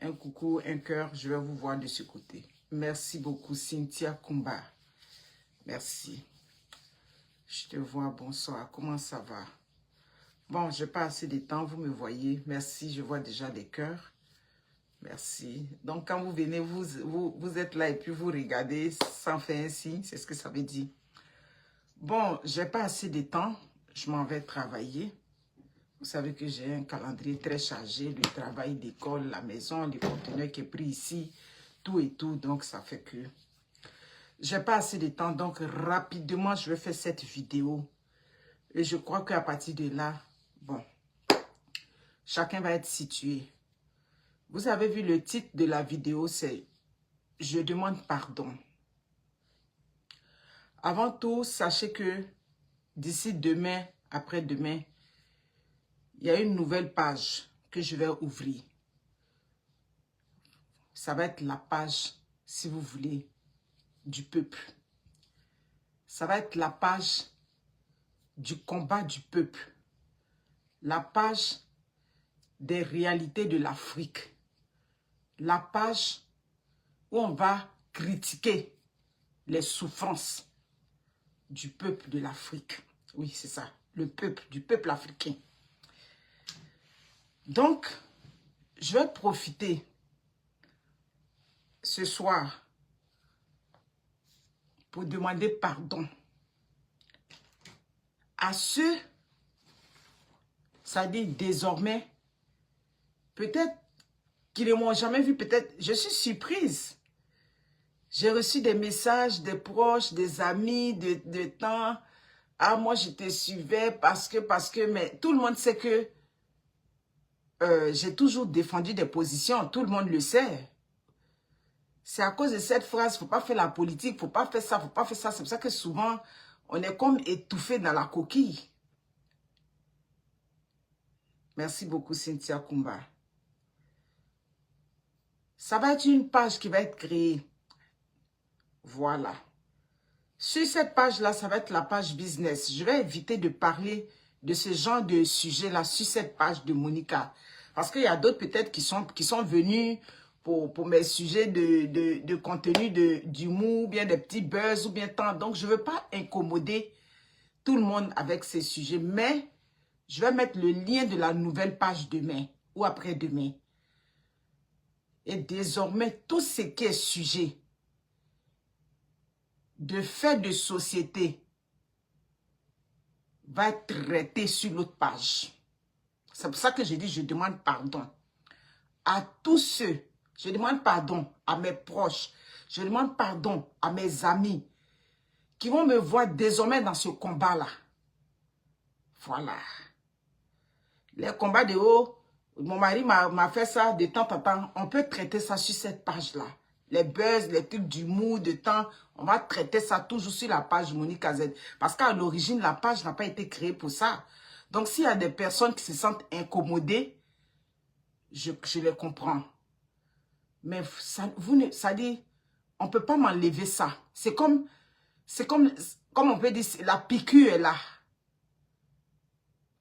Un coucou, un cœur, je vais vous voir de ce côté. Merci beaucoup, Cynthia Kumba. Merci. Je te vois, bonsoir. Comment ça va? Bon, je n'ai pas assez de temps, vous me voyez. Merci, je vois déjà des cœurs. Merci. Donc, quand vous venez, vous êtes là et puis vous regardez sans faire un signe, c'est ce que ça veut dire. Bon, je n'ai pas assez de temps, je m'en vais travailler. Vous savez que j'ai un calendrier très chargé, le travail d'école, la maison, le conteneur qui est pris ici, tout et tout. Donc, ça fait que je n'ai pas assez de temps. Donc, rapidement, je vais faire cette vidéo. Et je crois qu'à partir de là, bon, chacun va être situé. Vous avez vu le titre de la vidéo, c'est « Je demande pardon ». Avant tout, sachez que d'ici demain, après-demain, il y a une nouvelle page que je vais ouvrir. Ça va être la page, si vous voulez, du peuple. Ça va être la page du combat du peuple. La page des réalités de l'Afrique. La page où on va critiquer les souffrances du peuple de l'Afrique. Oui, c'est ça, le peuple, du peuple africain. Donc, je vais profiter ce soir pour demander pardon à ceux, ça dit désormais, peut-être qu'ils ne m'ont jamais vu, peut-être, je suis surprise. J'ai reçu des messages des proches, des amis, de temps. Ah, moi, je te suivais parce que, mais tout le monde sait que j'ai toujours défendu des positions, tout le monde le sait. C'est à cause de cette phrase, il ne faut pas faire la politique, il ne faut pas faire ça, il ne faut pas faire ça. C'est pour ça que souvent, on est comme étouffé dans la coquille. Merci beaucoup, Cynthia Kumba. Ça va être une page qui va être créée. Voilà. Sur cette page-là, ça va être la page business. Je vais éviter de parler de ce genre de sujet-là sur cette page de Monica. Parce qu'il y a d'autres peut-être qui sont venus pour mes sujets de contenu d'humour, ou bien des petits buzz, ou bien tant. Donc, je ne veux pas incommoder tout le monde avec ces sujets. Mais, je vais mettre le lien de la nouvelle page demain ou après-demain. Et désormais, tout ce qui est sujet de fait de société va être traité sur l'autre page. C'est pour ça que je dis, je demande pardon à tous ceux, je demande pardon à mes proches, je demande pardon à mes amis qui vont me voir désormais dans ce combat-là. Voilà. Les combats de haut, mon mari m'a fait ça de temps en temps, on peut traiter ça sur cette page-là. Les buzz, les trucs d'humour, de temps, on va traiter ça toujours sur la page Monica Z. Parce qu'à l'origine, la page n'a pas été créée pour ça. Donc, s'il y a des personnes qui se sentent incommodées, je les comprends. Mais ça dit, on ne peut pas m'enlever ça. C'est comme on peut dire, la piqûre est là.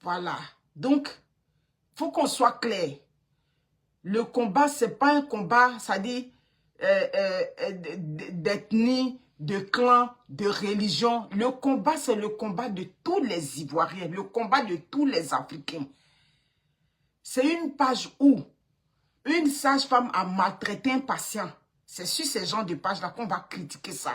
Voilà. Donc, il faut qu'on soit clair. Le combat, ce n'est pas un combat, ça dit, d'ethnie, de clan, de religion. Le combat, c'est le combat de tous les Ivoiriens, le combat de tous les Africains. C'est une page où une sage-femme a maltraité un patient. C'est sur ces genres de pages-là qu'on va critiquer ça.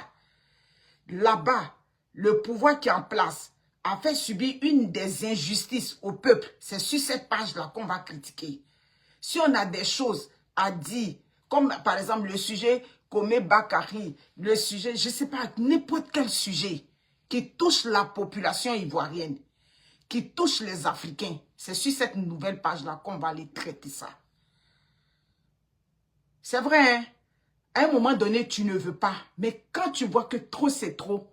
Là-bas, le pouvoir qui est en place a fait subir une des injustices au peuple. C'est sur cette page-là qu'on va critiquer. Si on a des choses à dire, comme par exemple le sujet Komé Bakari, le sujet, je ne sais pas, n'importe quel sujet qui touche la population ivoirienne, qui touche les Africains, c'est sur cette nouvelle page-là qu'on va aller traiter ça. C'est vrai, hein? À un moment donné, tu ne veux pas, mais quand tu vois que trop, c'est trop,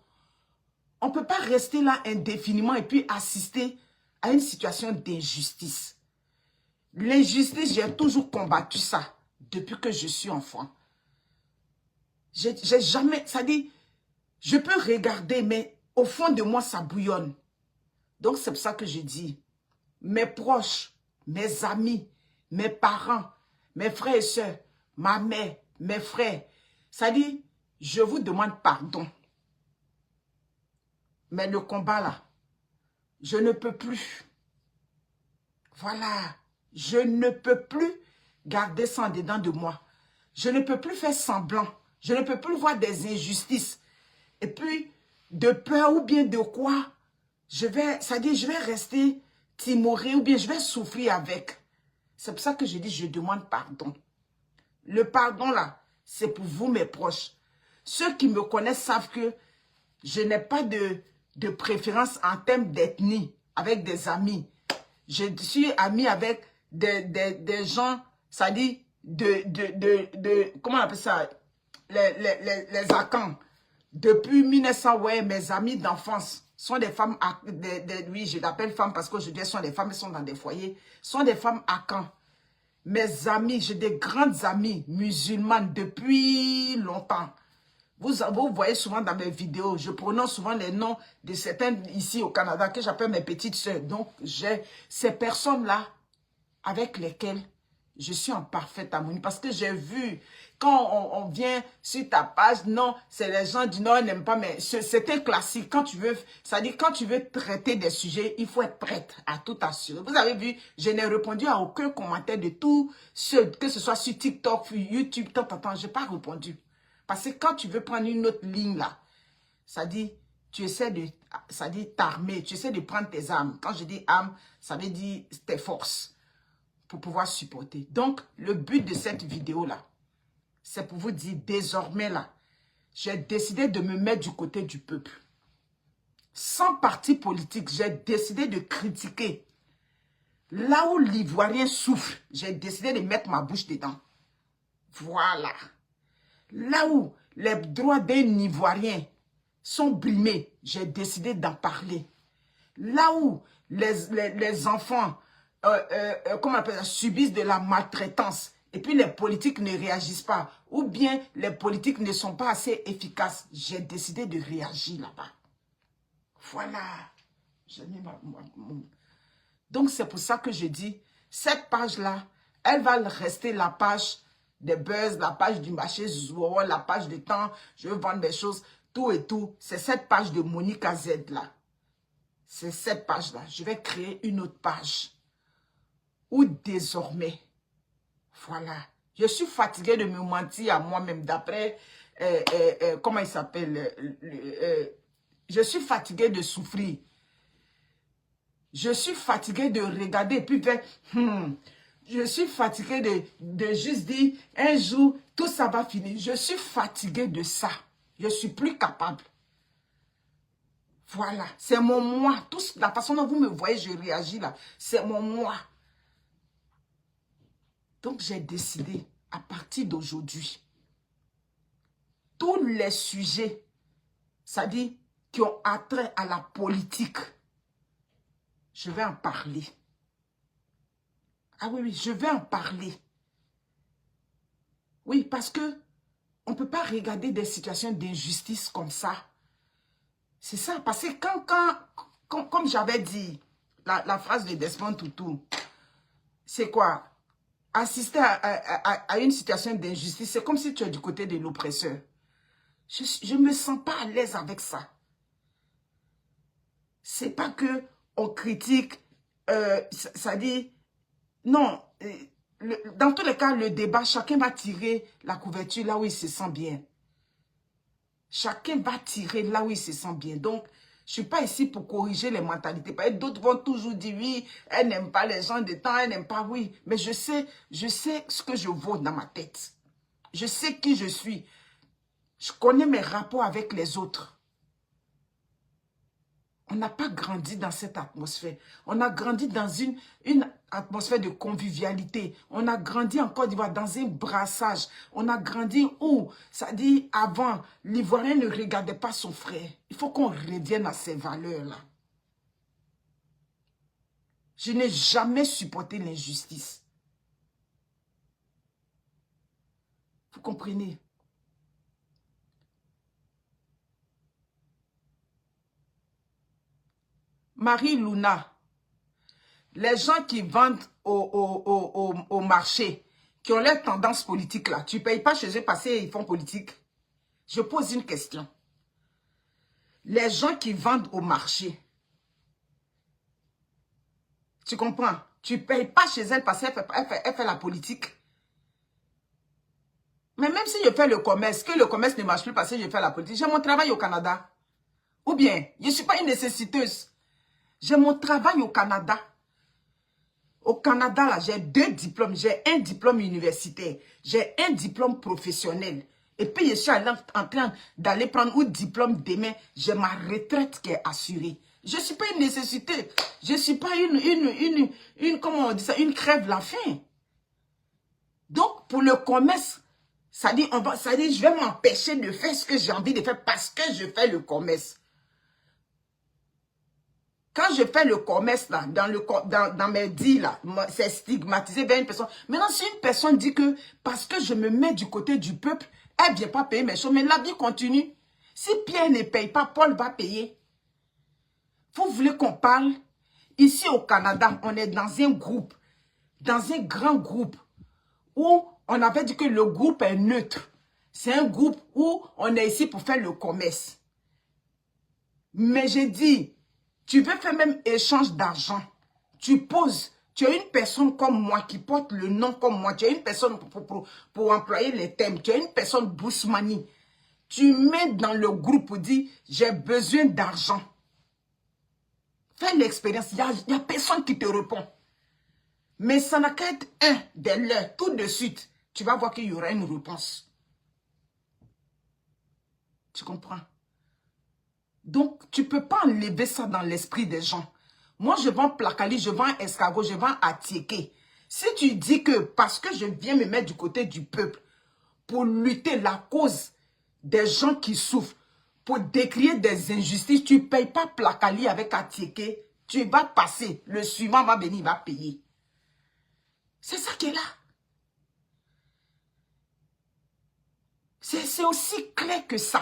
on ne peut pas rester là indéfiniment et puis assister à une situation d'injustice. L'injustice, j'ai toujours combattu ça depuis que je suis enfant. J'ai jamais, ça dit, je peux regarder, mais au fond de moi, ça bouillonne. Donc, c'est pour ça que je dis, mes proches, mes amis, mes parents, mes frères et sœurs, ma mère, mes frères. Ça dit, je vous demande pardon. Mais le combat là, je ne peux plus. Voilà, je ne peux plus garder ça en dedans de moi. Je ne peux plus faire semblant. Je ne peux plus voir des injustices. Et puis, de peur ou bien de quoi, je vais rester timoré ou bien je vais souffrir avec. C'est pour ça que je dis, je demande pardon. Le pardon là, c'est pour vous mes proches. Ceux qui me connaissent savent que je n'ai pas de préférence en termes d'ethnie avec des amis. Je suis ami avec des gens, ça dit, comment on appelle ça, les Akans. Depuis 1900, ouais, mes amis d'enfance sont des femmes, oui, je l'appelle femmes parce que je dis, sont des femmes, elles sont dans des foyers, sont des femmes Akans. Mes amis, j'ai des grandes amies musulmanes depuis longtemps. Vous voyez souvent dans mes vidéos, je prononce souvent les noms de certains ici au Canada que j'appelle mes petites sœurs. Donc, j'ai ces personnes-là avec lesquelles je suis en parfaite harmonie. Parce que j'ai vu, quand on vient sur ta page, non, c'est les gens du Nord n'aiment pas, mais c'est un classique. Quand tu veux, ça dit quand tu veux traiter des sujets, il faut être prête à tout assurer. Vous avez vu, je n'ai répondu à aucun commentaire de tous ceux, que ce soit sur TikTok, sur YouTube, je n'ai pas répondu. Parce que quand tu veux prendre une autre ligne là, ça dit, tu essaies de, ça dit t'armer, tu essaies de prendre tes armes. Quand je dis armes, ça veut dire tes forces pour pouvoir supporter. Donc, le but de cette vidéo là, c'est pour vous dire, désormais là, j'ai décidé de me mettre du côté du peuple. Sans parti politique, j'ai décidé de critiquer. Là où l'Ivoirien souffre, j'ai décidé de mettre ma bouche dedans. Voilà. Là où les droits d'un Ivoirien sont brimés, j'ai décidé d'en parler. Là où les enfants comment on appelle ça, subissent de la maltraitance et puis les politiques ne réagissent pas ou bien les politiques ne sont pas assez efficaces, j'ai décidé de réagir là-bas. Voilà. J'ai mis Donc c'est pour ça que je dis, cette page-là, elle va rester la page des buzz, la page du marché Zouo, la page de temps, je veux vendre des choses, tout et tout. C'est cette page de Monica Z là. C'est cette page-là. Je vais créer une autre page. Où désormais, voilà, je suis fatiguée de me mentir à moi-même d'après, comment il s'appelle, je suis fatiguée de souffrir. Je suis fatiguée de regarder et puis faire, je suis fatiguée de juste dire, un jour, tout ça va finir. Je suis fatiguée de ça. Je suis plus capable. Voilà, c'est mon moi. La façon dont vous me voyez, je réagis là. C'est mon moi. Donc, j'ai décidé, à partir d'aujourd'hui, tous les sujets, c'est-à-dire qui ont attrait à la politique, je vais en parler. Ah oui, oui, je vais en parler. Oui, parce que on ne peut pas regarder des situations d'injustice comme ça. C'est ça, parce que comme j'avais dit, la phrase de Desmond Tutu, c'est quoi? Assister à une situation d'injustice, c'est comme si tu es du côté de l'oppresseur. Je ne me sens pas à l'aise avec ça. C'est pas que on critique, ça dit, non, dans tous les cas, le débat, chacun va tirer la couverture là où il se sent bien. Chacun va tirer là où il se sent bien. Donc, je ne suis pas ici pour corriger les mentalités. D'autres vont toujours dire, oui, elle n'aime pas les gens de temps, elle n'aime pas, oui. Mais je sais ce que je vaux dans ma tête. Je sais qui je suis. Je connais mes rapports avec les autres. On n'a pas grandi dans cette atmosphère. On a grandi dans une atmosphère de convivialité. On a grandi en Côte d'Ivoire dans un brassage. On a grandi où, ça dit, avant, l'Ivoirien ne regardait pas son frère. Il faut qu'on revienne à ces valeurs-là. Je n'ai jamais supporté l'injustice. Vous comprenez? Marie Luna, les gens qui vendent au marché, qui ont leur tendance politique là, tu ne payes pas chez eux parce qu'ils font politique? Je pose une question. Les gens qui vendent au marché, tu comprends? Tu ne payes pas chez elle parce qu'elle fait la politique. Mais même si je fais le commerce, que le commerce ne marche plus parce que je fais la politique, j'ai mon travail au Canada. Ou bien, je ne suis pas une nécessiteuse. J'ai mon travail au Canada. Au Canada, là, j'ai 2 diplômes. J'ai un diplôme universitaire. J'ai un diplôme professionnel. Et puis, je suis en train d'aller prendre un diplôme demain. J'ai ma retraite qui est assurée. Je ne suis pas une nécessité. Je ne suis pas comment on dit ça, une crève la faim. Donc, pour le commerce, ça dit, je vais m'empêcher de faire ce que j'ai envie de faire parce que je fais le commerce. Quand je fais le commerce, là, dans mes dits, là, c'est stigmatisé vers une personne. Maintenant, si une personne dit que parce que je me mets du côté du peuple, elle ne vient pas payer mes choses, mais la vie continue. Si Pierre ne paye pas, Paul va payer. Vous voulez qu'on parle? Ici au Canada, on est dans un groupe, dans un grand groupe, où on avait dit que le groupe est neutre. C'est un groupe où on est ici pour faire le commerce. Mais j'ai dit, tu veux faire même échange d'argent. Tu poses, tu as une personne comme moi qui porte le nom comme moi. Tu as une personne pour employer les thèmes. Tu as une personne Bousmani. Tu mets dans le groupe pour dire, j'ai besoin d'argent. Fais l'expérience. Il n'y a personne qui te répond. Mais ça n'a qu'à être un des leurs. Tout de suite, tu vas voir qu'il y aura une réponse. Tu comprends? Donc, tu ne peux pas enlever ça dans l'esprit des gens. Moi, je vends placali, je vends escargot, je vends atiéké. Si tu dis que parce que je viens me mettre du côté du peuple pour lutter la cause des gens qui souffrent, pour décrier des injustices, tu ne payes pas placali avec atiéké, tu vas passer. Le suivant va venir, il va payer. C'est ça qui est là. C'est aussi clair que ça.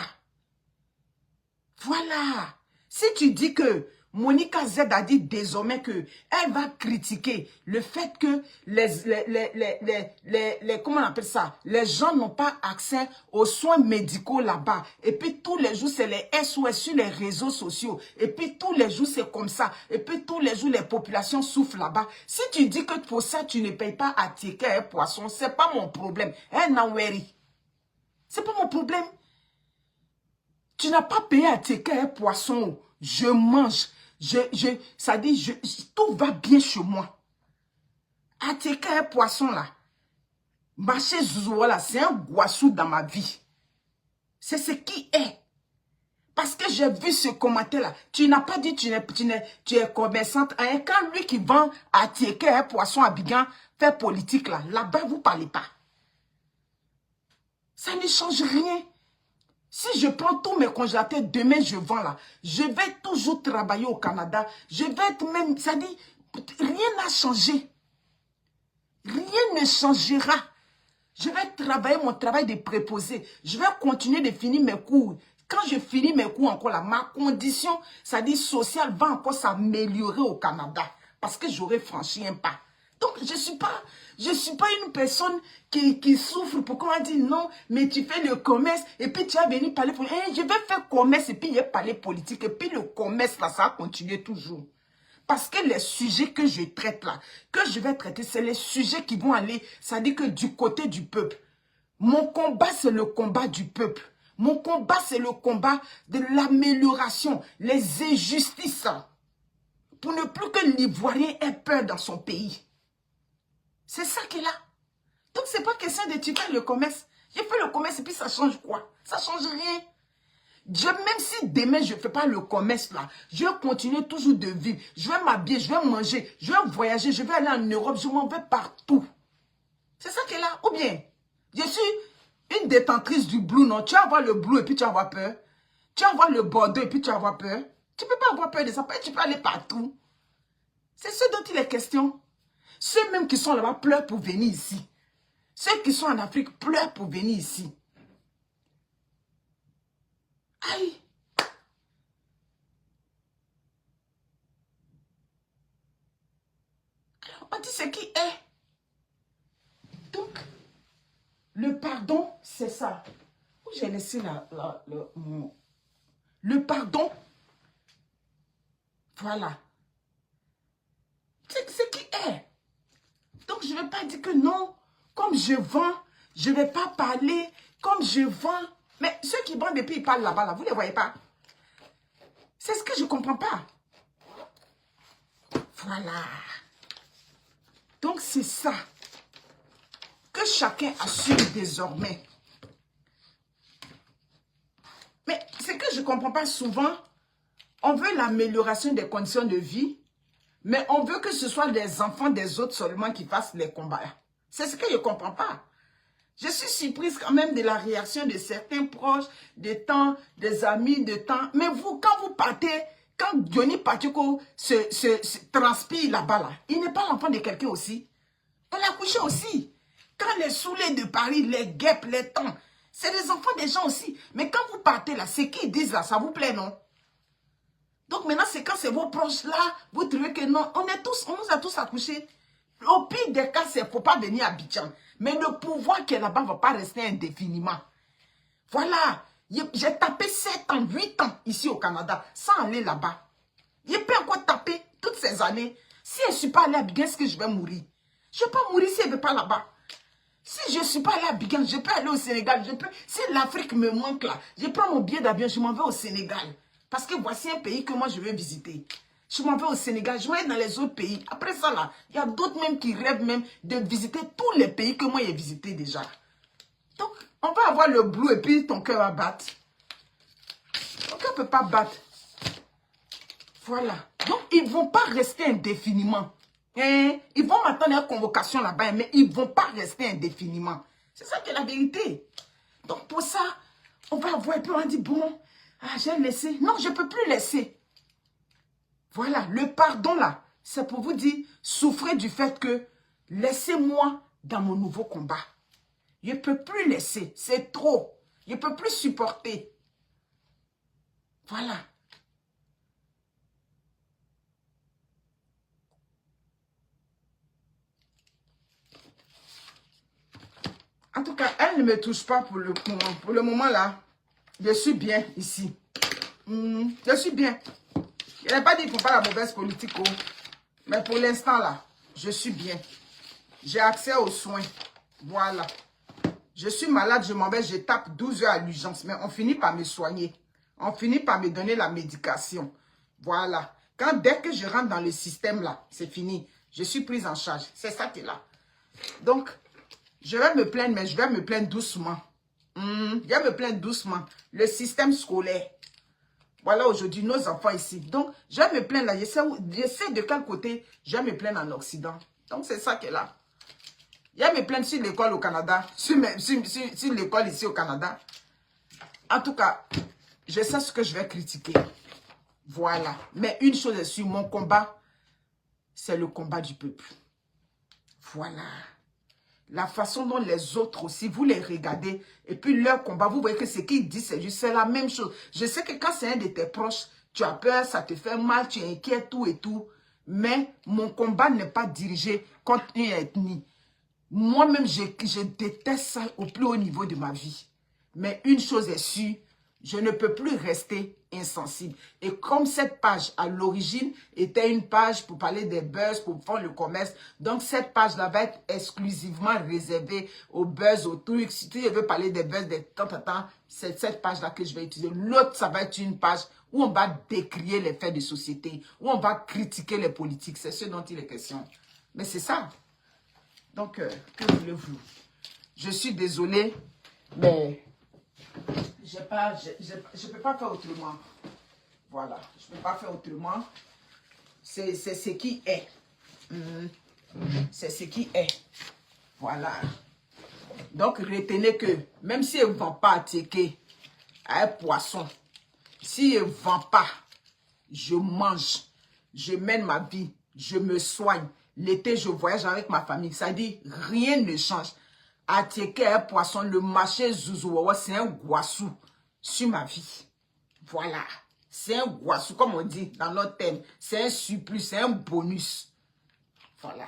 Voilà. Si tu dis que Monica Z a dit désormais que elle va critiquer le fait que comment on appelle ça, les gens n'ont pas accès aux soins médicaux là-bas. Et puis tous les jours, c'est les SOS sur les réseaux sociaux. Et puis tous les jours, c'est comme ça. Et puis tous les jours, les populations souffrent là-bas. Si tu dis que pour ça, tu ne payes pas à ticket et poisson, c'est pas mon problème. C'est pas mon problème. Tu n'as pas payé à tes un poisson. Je mange. Ça dit, tout va bien chez moi. À tes un poisson là. Marché Zouzou là, c'est un guassou dans ma vie. C'est ce qui est. Parce que j'ai vu ce commentaire là. Tu n'as pas dit tu es commerçante. Quand lui qui vend à tes un poisson à Bigan fait politique là, là-bas vous ne parlez pas. Ça ne change rien. Si je prends tous mes congélateurs, demain je vends là. Je vais toujours travailler au Canada. Je vais être même, ça dit, rien n'a changé. Rien ne changera. Je vais travailler mon travail de préposé. Je vais continuer de finir mes cours. Quand je finis mes cours encore là, ma condition, ça dit sociale, va encore s'améliorer au Canada. Parce que j'aurai franchi un pas. Donc, je ne suis pas une personne qui souffre pour qu'on dit non, mais tu fais le commerce et puis tu as venu parler politique. Je vais faire commerce et puis il y a parler politique et puis le commerce là, ça va continuer toujours. Parce que les sujets que je traite là, que je vais traiter, c'est les sujets qui vont aller, ça dit que du côté du peuple. Mon combat, c'est le combat du peuple. Mon combat, c'est le combat de l'amélioration, les injustices. Pour ne plus que l'Ivoirien ait peur dans son pays. C'est ça qui est là. Donc, ce n'est pas question de tuer le commerce. J'ai fait le commerce et puis ça change quoi? Ça change rien. Même si demain je ne fais pas le commerce là, je vais continuer toujours de vivre. Je vais m'habiller, je vais manger, je vais voyager, je vais aller en Europe, je m'en vais partout. C'est ça qui est là. Ou bien, je suis une détentrice du blue, non? Tu vas avoir le blue et puis tu vas avoir peur. Tu vas avoir le bordeaux et puis tu vas avoir peur. Tu ne peux pas avoir peur de ça. Tu peux aller partout. C'est ce dont il est question. Ceux même qui sont là-bas pleurent pour venir ici. Ceux qui sont en Afrique pleurent pour venir ici. Aïe. Alors, on dit ce qui est. Donc, Le pardon, c'est ça. Où j'ai laissé le pardon. Voilà. C'est ce qui est. Donc, je ne vais pas dire que non. Comme je vends, je ne vais pas parler. Comme je vends. Mais ceux qui vendent et puis ils parlent là-bas, là, vous ne les voyez pas. C'est ce que je ne comprends pas. Voilà. Donc, c'est ça que chacun assume désormais. Mais ce que je ne comprends pas souvent, on veut l'amélioration des conditions de vie, mais on veut que ce soit les enfants des autres seulement qui fassent les combats. C'est ce que je ne comprends pas. Je suis surprise quand même de la réaction de certains proches, des amis, de temps. Mais vous, quand vous partez, quand Diony Patiko se transpire là-bas, là, il n'est pas l'enfant de quelqu'un aussi. On l'a couché aussi. Quand les saoulés de Paris, les guêpes, les temps, c'est les enfants des gens aussi. Mais quand vous partez là, c'est qu'ils disent là, ça vous plaît, non? Donc maintenant, c'est quand c'est vos proches là, vous trouvez que non, on nous a tous accouchés. Au pire des cas, il ne faut pas venir à Abidjan. Mais le pouvoir qui est là-bas ne va pas rester indéfiniment. Voilà. J'ai tapé 7 ans, 8 ans ici au Canada, sans aller là-bas. Je peux encore taper toutes ces années. Si je ne suis pas allée à Abidjan, est-ce que je vais mourir? Je ne vais pas mourir si je ne vais pas là-bas. Si je ne suis pas allée à Abidjan, je peux aller au Sénégal. Si l'Afrique me manque là, je prends mon billet d'avion, je m'en vais au Sénégal. Parce que voici un pays que moi je veux visiter. Je m'en vais au Sénégal, je vais aller dans les autres pays. Après ça là, il y a d'autres même qui rêvent même de visiter tous les pays que moi j'ai visités déjà. Donc, on va avoir le bleu et puis ton cœur va battre. Ton cœur ne peut pas battre. Voilà. Donc, ils ne vont pas rester indéfiniment. Hein? Ils vont m'attendre à une convocation là-bas, mais ils ne vont pas rester indéfiniment. C'est ça qui est la vérité. Donc, pour ça, on va avoir et puis on va dire, bon, j'ai laissé. Non, je ne peux plus laisser. Voilà, le pardon là, c'est pour vous dire, souffrez du fait que laissez-moi dans mon nouveau combat. Je ne peux plus laisser, c'est trop. Je ne peux plus supporter. Voilà. En tout cas, elle ne me touche pas pour le moment. Pour le moment là, je suis bien ici. Je suis bien. Je n'ai pas dit qu'il ne faut pas la mauvaise politique. Oh. Mais pour l'instant là, je suis bien. J'ai accès aux soins. Voilà. Je suis malade, je m'en vais, je tape 12 heures à l'urgence. Mais on finit par me soigner. On finit par me donner la médication. Voilà. Dès que je rentre dans le système là, c'est fini. Je suis prise en charge. C'est ça qui est là. Donc, je vais me plaindre, mais je vais me plaindre doucement. Je vais me plaindre doucement. Le système scolaire. Voilà aujourd'hui nos enfants ici. Donc, je vais me plaindre là. Je sais de quel côté je vais me plaindre en Occident. Donc, c'est ça qui est là. Je vais me plaindre sur l'école au Canada. Sur l'école ici au Canada. En tout cas, je sais ce que je vais critiquer. Voilà. Mais une chose est sûre, mon combat, c'est le combat du peuple. Voilà. La façon dont les autres aussi, vous les regardez, et puis leur combat, vous voyez que ce qu'ils disent, c'est juste la même chose. Je sais que quand c'est un de tes proches, tu as peur, ça te fait mal, tu es inquiet, tout et tout. Mais mon combat n'est pas dirigé contre une ethnie. Moi-même, je déteste ça au plus haut niveau de ma vie. Mais une chose est sûre, je ne peux plus rester insensible. Et comme cette page, à l'origine, était une page pour parler des buzz, pour faire le commerce, donc cette page-là va être exclusivement réservée aux buzz, aux trucs. Si tu veux parler des buzz, c'est cette page-là que je vais utiliser. L'autre, ça va être une page où on va décrier les faits de société, où on va critiquer les politiques. C'est ce dont il est question. Mais c'est ça. Donc, que voulez-vous? Je suis désolée, mais je ne peux pas faire autrement. Voilà, je ne peux pas faire autrement. C'est ce qui est. C'est ce qui est. Voilà. Donc, retenez que même si je ne vends pas à Tieke, à un poisson, si je ne vends pas, je mange, je mène ma vie, je me soigne. L'été, je voyage avec ma famille. Ça dit, rien ne change. À Tieke, un poisson, le marché Zouzouawa, c'est un guassou sur ma vie. Voilà. C'est un guassou, comme on dit dans notre thème. C'est un surplus, c'est un bonus. Voilà.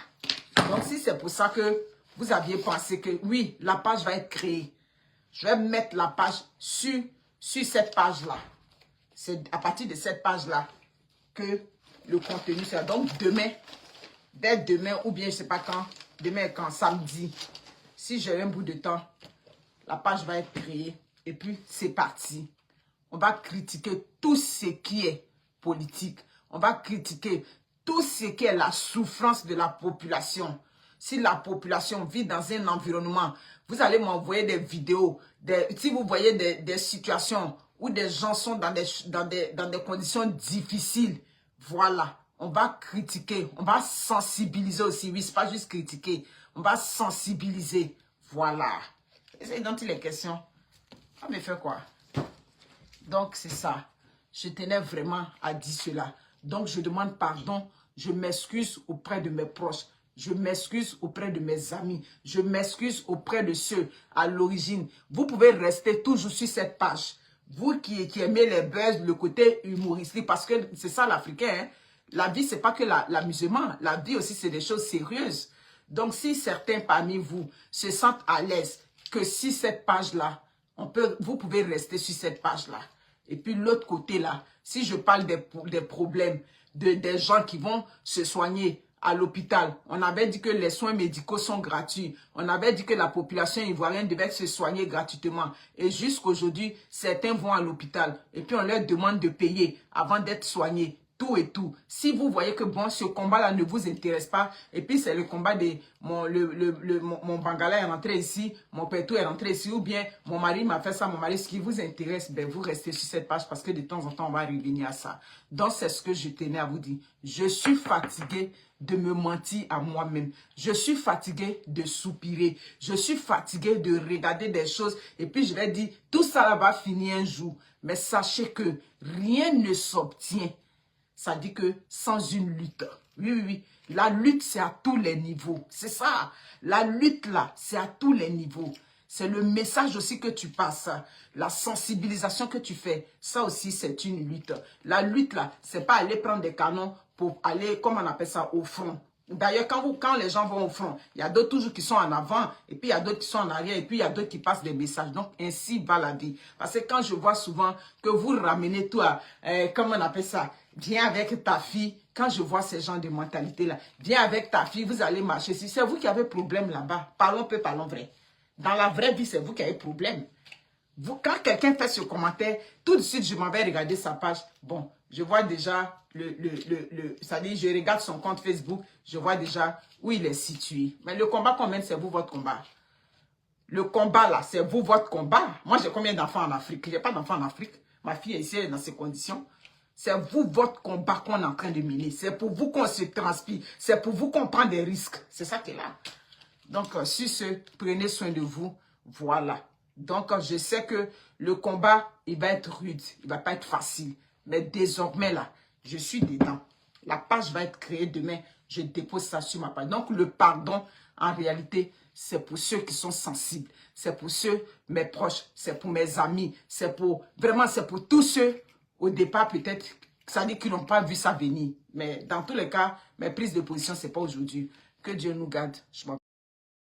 Donc, si c'est pour ça que vous aviez pensé que oui, la page va être créée. Je vais mettre la page sur cette page-là. C'est à partir de cette page-là que le contenu sera. Donc demain, dès demain, ou bien je ne sais pas quand, demain quand, samedi, si j'ai un bout de temps, la page va être créée. Et puis c'est parti. On va critiquer tout ce qui est politique. On va critiquer tout ce qui est la souffrance de la population. Si la population vit dans un environnement, vous allez m'envoyer des vidéos. Si vous voyez des situations où des gens sont dans des conditions difficiles, voilà. On va critiquer, on va sensibiliser aussi. Oui, ce n'est pas juste critiquer. On va sensibiliser. Voilà. Essayez d'entendre les questions. Ça me fait quoi? Donc, c'est ça. Je tenais vraiment à dire cela. Donc, je demande pardon. Je m'excuse auprès de mes proches. Je m'excuse auprès de mes amis. Je m'excuse auprès de ceux à l'origine. Vous pouvez rester toujours sur cette page. Vous qui aimez les buzz, le côté humoristique, parce que c'est ça l'Africain. Hein? La vie, c'est pas que l'amusement. La vie aussi, c'est des choses sérieuses. Donc, si certains parmi vous se sentent à l'aise que si cette page-là, vous pouvez rester sur cette page-là. Et puis l'autre côté là, si je parle des problèmes, des gens qui vont se soigner à l'hôpital, on avait dit que les soins médicaux sont gratuits. On avait dit que la population ivoirienne devait se soigner gratuitement. Et jusqu'aujourd'hui, certains vont à l'hôpital. Et puis on leur demande de payer avant d'être soignés. Tout et tout. Si vous voyez que bon, ce combat-là ne vous intéresse pas, et puis c'est le combat de mon Bangala est rentré ici, mon Pétou est rentré ici, ou bien mon mari m'a fait ça, mon mari, ce qui vous intéresse, ben vous restez sur cette page parce que de temps en temps, on va revenir à ça. Donc, c'est ce que je tenais à vous dire. Je suis fatigué de me mentir à moi-même. Je suis fatigué de soupirer. Je suis fatigué de regarder des choses, et puis je vais dire, tout ça là va finir un jour. Mais sachez que rien ne s'obtient. Ça dit que sans une lutte. Oui, oui, oui. La lutte, c'est à tous les niveaux. C'est ça. La lutte, là, c'est à tous les niveaux. C'est le message aussi que tu passes. La sensibilisation que tu fais. Ça aussi, c'est une lutte. La lutte, là, c'est pas aller prendre des canons pour aller, comment on appelle ça, au front. D'ailleurs, quand les gens vont au front, il y a d'autres toujours qui sont en avant, et puis il y a d'autres qui sont en arrière, et puis il y a d'autres qui passent des messages. Donc, ainsi va la vie. Parce que quand je vois souvent que vous ramenez tout à, comment on appelle ça, viens avec ta fille, quand je vois ces gens de mentalité-là, viens avec ta fille, vous allez marcher. Si c'est vous qui avez problème là-bas, parlons peu, parlons vrai. Dans la vraie vie, c'est vous qui avez problème. Vous, quand quelqu'un fait ce commentaire, tout de suite, je m'en vais regarder sa page. Bon, je vois déjà, c'est-à-dire, je regarde son compte Facebook, je vois déjà où il est situé. Mais le combat qu'on mène, c'est vous, votre combat. Le combat, là, c'est vous, votre combat. Moi, j'ai combien d'enfants en Afrique? Je n'ai pas d'enfants en Afrique. Ma fille est ici, elle est dans ces conditions. C'est vous, votre combat qu'on est en train de mener. C'est pour vous qu'on se transpire. C'est pour vous qu'on prend des risques. C'est ça qui est là. Donc, sur ce, prenez soin de vous. Voilà. Donc, je sais que le combat, il va être rude. Il ne va pas être facile. Mais désormais, là, je suis dedans. La page va être créée demain. Je dépose ça sur ma page. Donc, le pardon, en réalité, c'est pour ceux qui sont sensibles. C'est pour ceux, mes proches. C'est pour mes amis. C'est pour, vraiment, c'est pour tous ceux, au départ, peut-être, ça dit qu'ils n'ont pas vu ça venir. Mais dans tous les cas, mes prises de position, ce n'est pas aujourd'hui. Que Dieu nous garde. Je